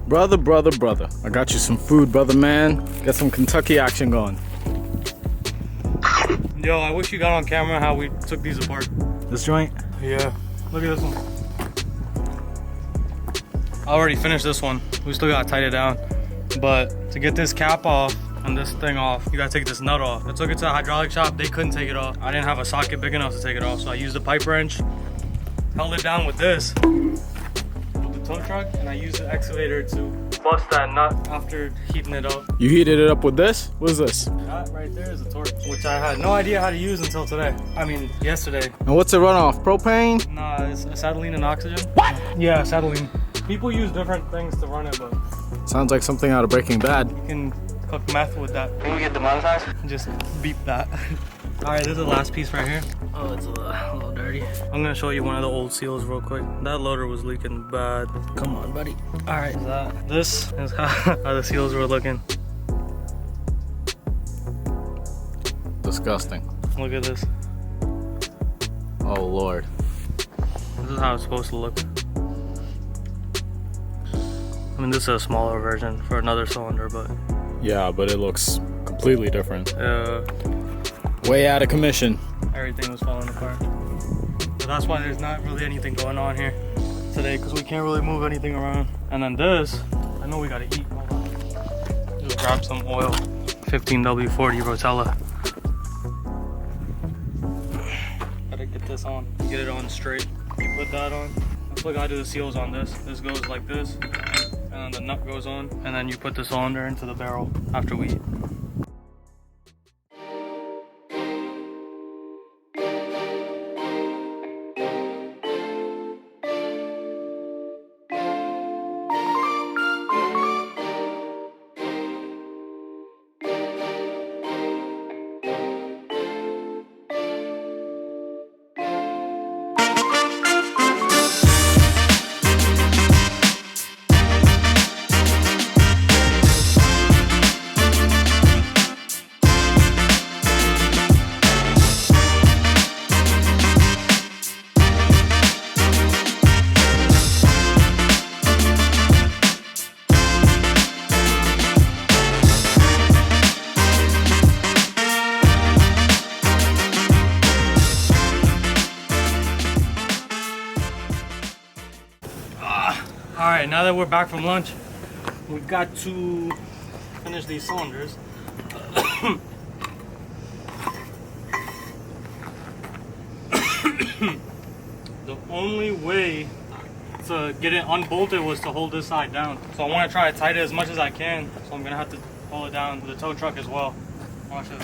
Brother. I got you some food, brother man. Get some Kentucky action going. Yo, I wish you got on camera how we took these apart. This joint? Yeah. Look at this one. I already finished this one. We still gotta tighten it down. But to get this cap off and this thing off, you gotta take this nut off. I took it to the hydraulic shop. They couldn't take it off. I didn't have a socket big enough to take it off, so I used a pipe wrench, held it down with this, with the tow truck, and I used the excavator to bust that nut after heating it up. You heated it up with this? What is this? That right there is a torch, which I had no idea how to use until today. I mean, yesterday. And what's it run off? Propane? Nah, it's acetylene and oxygen. What? Yeah, acetylene. People use different things to run it, but sounds like something out of Breaking Bad. you can cook meth with that. Can we get demonetized? Just beep that. All right, this is the last piece right here. Oh, it's a little dirty. I'm gonna show you one of the old seals real quick. That loader was leaking bad. Come on, buddy. All right, this is how the seals were looking. Disgusting. Look at this. Oh Lord. This is how it's supposed to look. I mean, this is a smaller version for another cylinder, but yeah, but it looks completely different. Way out of commission. Everything was falling apart. So that's why there's not really anything going on here today, because we can't really move anything around. And then this, I know we gotta eat. Hold on. Just grab some oil. 15W40 Rotella. Gotta get this on. Get it on straight. You put that on. Let's look how to do the seals on this. This goes like this. And then the nut goes on. And then you put the cylinder into the barrel after we eat. Alright, now that we're back from lunch, we've got to finish these cylinders. The only way to get it unbolted was to hold this side down. So I want to try to tighten it as much as I can. So I'm going to have to pull it down with the tow truck as well. Watch this.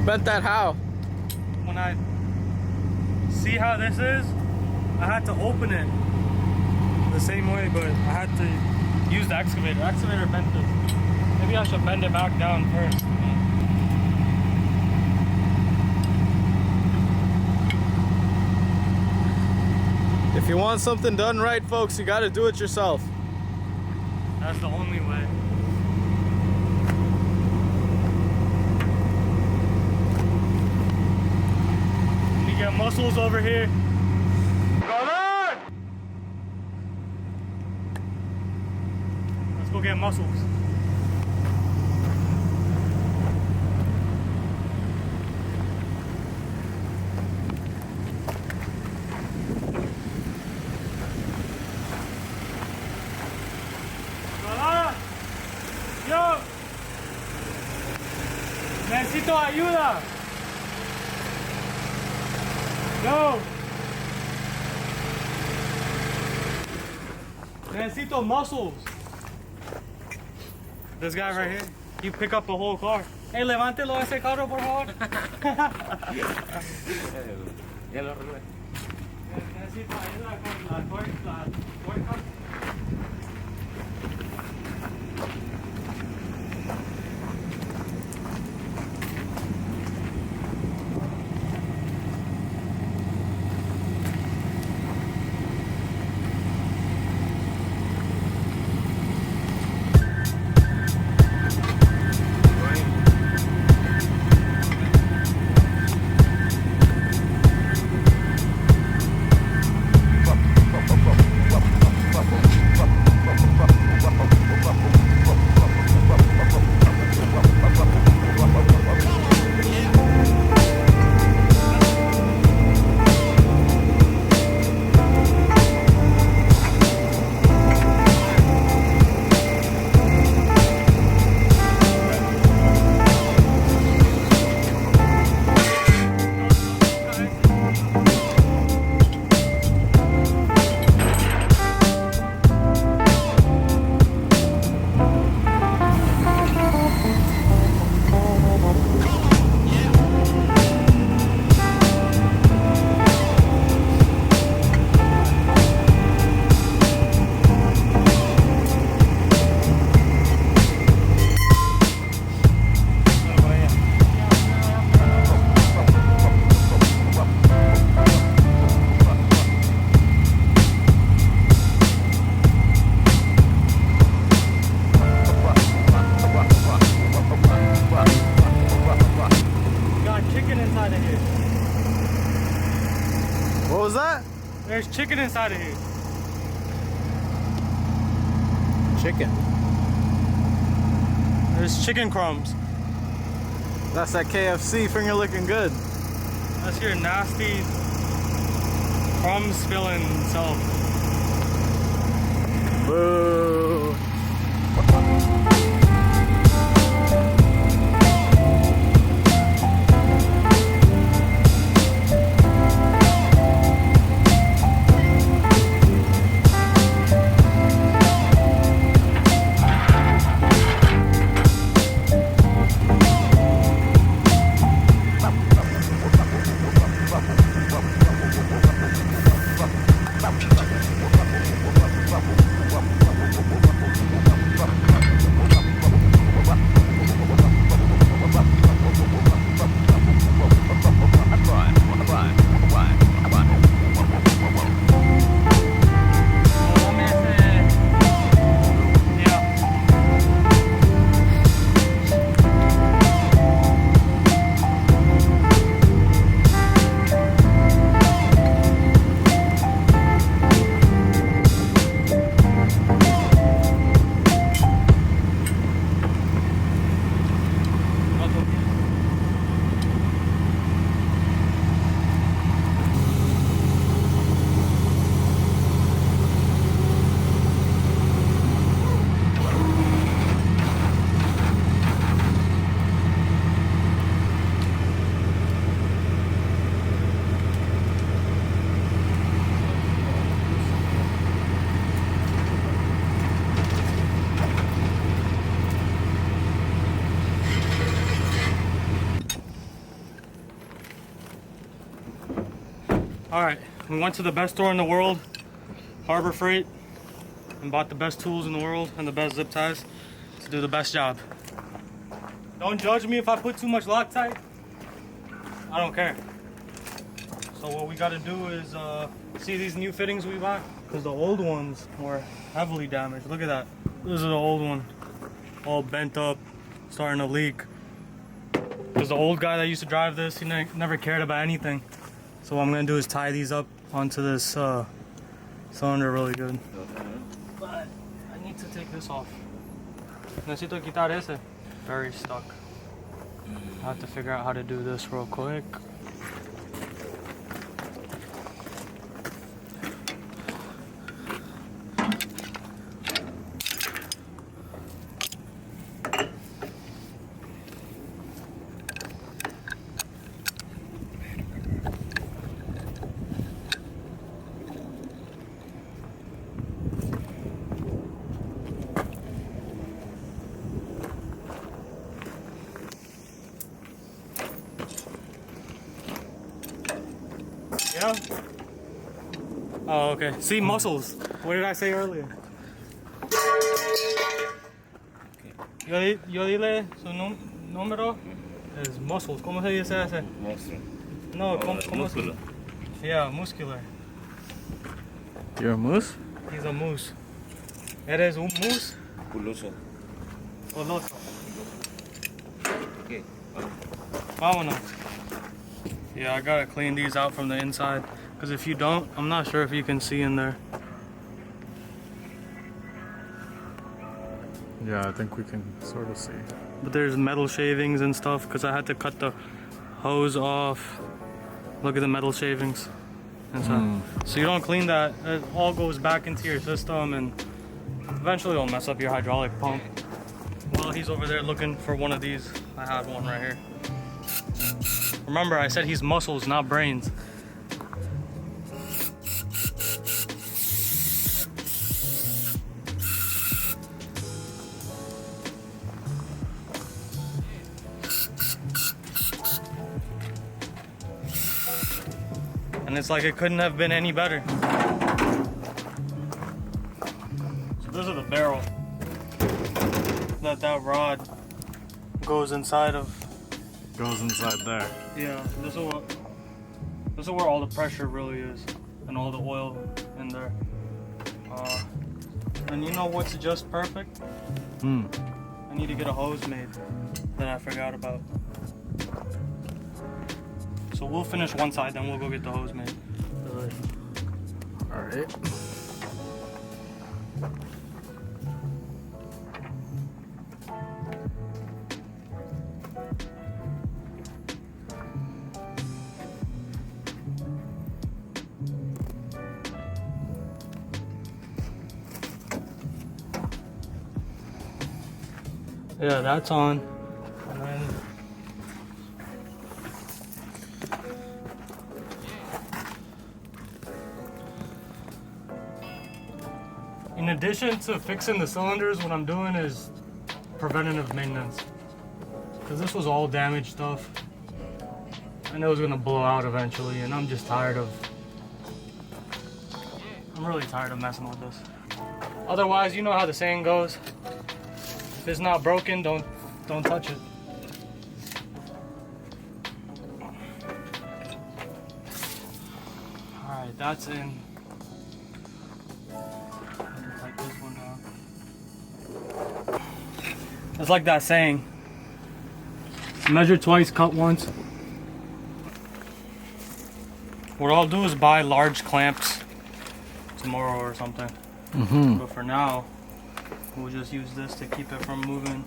Bent that how? When I see how this is, I had to open it the same way, but I had to use the excavator. Excavator bent this. Maybe I should bend it back down first. If you want something done right, folks, you gotta do it yourself. That's the only way. Get muscles over here. Go on! Let's go get muscles. Go on! Yo! Necesito ayuda! Go! Necesito muscles. This guy right here, you pick up the whole car. Hey, levántelo ese carro, por favor. Ya lo arreglé. Necesito ayuda con la tuerca. There's chicken inside of here. Chicken. There's chicken crumbs. That's that KFC finger looking good. That's your nasty crumb spilling self. Boo. Alright, we went to the best store in the world, Harbor Freight, and bought the best tools in the world and the best zip ties to do the best job. Don't judge me if I put too much Loctite. I don't care. So what we gotta do is, see these new fittings we bought? Because the old ones were heavily damaged. Look at that. This is the old one. All bent up, starting to leak. Because the old guy that used to drive this, he never cared about anything. So what I'm gonna do is tie these up onto this cylinder really good. But I need to take this off. Necesito quitar ese. Very stuck. I have to figure out how to do this real quick. Yeah? Oh, okay. See, muscles. What did I say earlier? Yo dile su número es muscles. ¿Cómo se dice ese? Monster. No, ¿cómo se? Yeah, muscular. You're a moose? He's a moose. ¿Eres un moose? Puloso. Coloso. Okay. Vámonos. Yeah, I gotta clean these out from the inside. Because if you don't, I'm not sure if you can see in there. Yeah, I think we can sort of see. But there's metal shavings and stuff because I had to cut the hose off. Look at the metal shavings inside. So you don't clean that, it all goes back into your system and eventually it'll mess up your hydraulic pump. While he's over there looking for one of these, I have one right here. Remember, I said he's muscles, not brains. And it's like it couldn't have been any better. So this is the barrel that rod goes inside of. Goes inside there. Yeah, this is where all the pressure really is, and all the oil in there. And you know what's just perfect? I need to get a hose made that I forgot about. So we'll finish one side, then we'll go get the hose made. right. Yeah, that's on. And then in addition to fixing the cylinders, what I'm doing is preventative maintenance. Because this was all damaged stuff. I know it was gonna blow out eventually, and I'm just tired of. I'm really tired of messing with this. Otherwise, you know how the saying goes. If it's not broken, don't touch it. Alright, that's in. Tighten this one down. It's like that saying. Measure twice, cut once. What I'll do is buy large clamps tomorrow or something. But for now, we'll just use this to keep it from moving.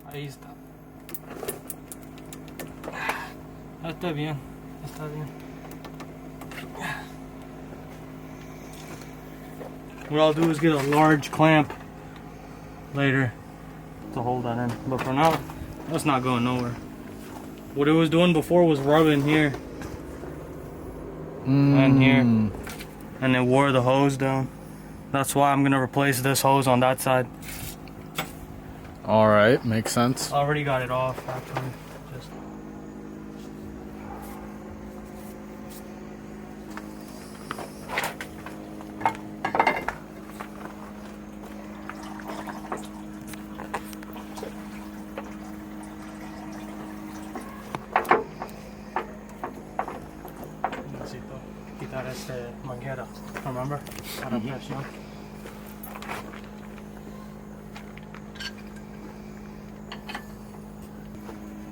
Ahí está. Está bien. Está bien. What I'll do is get a large clamp later to hold that in. But for now, that's not going nowhere. What it was doing before was rubbing here and here, and it wore the hose down. That's why I'm gonna replace this hose on that side. All right, makes sense. I already got it off actually. Just quitar este manguera, remember? Para presión.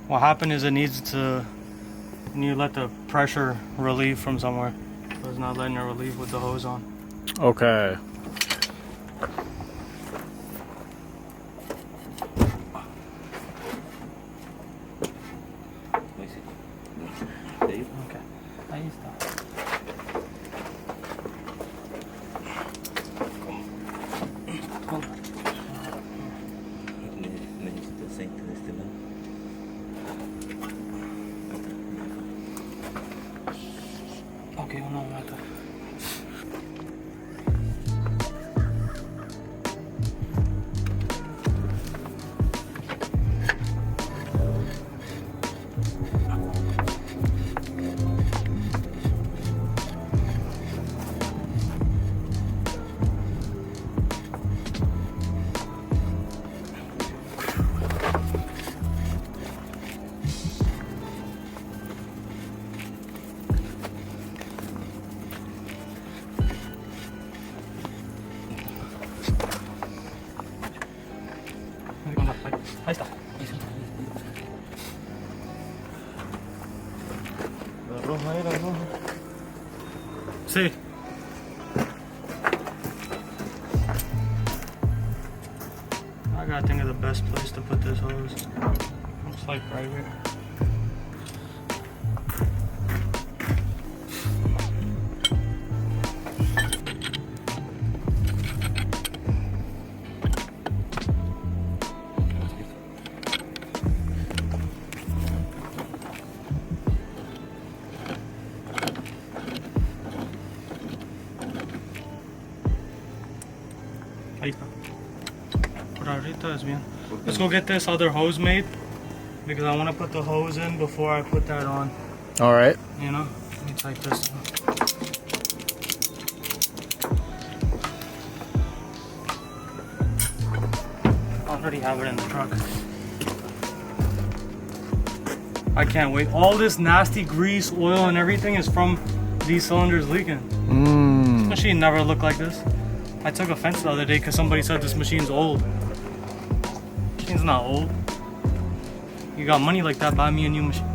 What happened is it needs to, you need to let the pressure relieve from somewhere. So it's not letting it relieve with the hose on. Okay. Okay. Ahí está. Okay, uno mata. Ahí está. La roja era roja. Sí. I gotta think of the best place to put this hose. Looks like right here. Ahí está. Por ahorita es bien. Let's go get this other hose made because I want to put the hose in before I put that on. All right. You know? Let me type this one. I already have it in the truck. I can't wait. All this nasty grease, oil, and everything is from these cylinders leaking. This machine never looked like this. I took offense the other day because somebody said this machine's old. Machine's not old. You got money like that, buy me a new machine.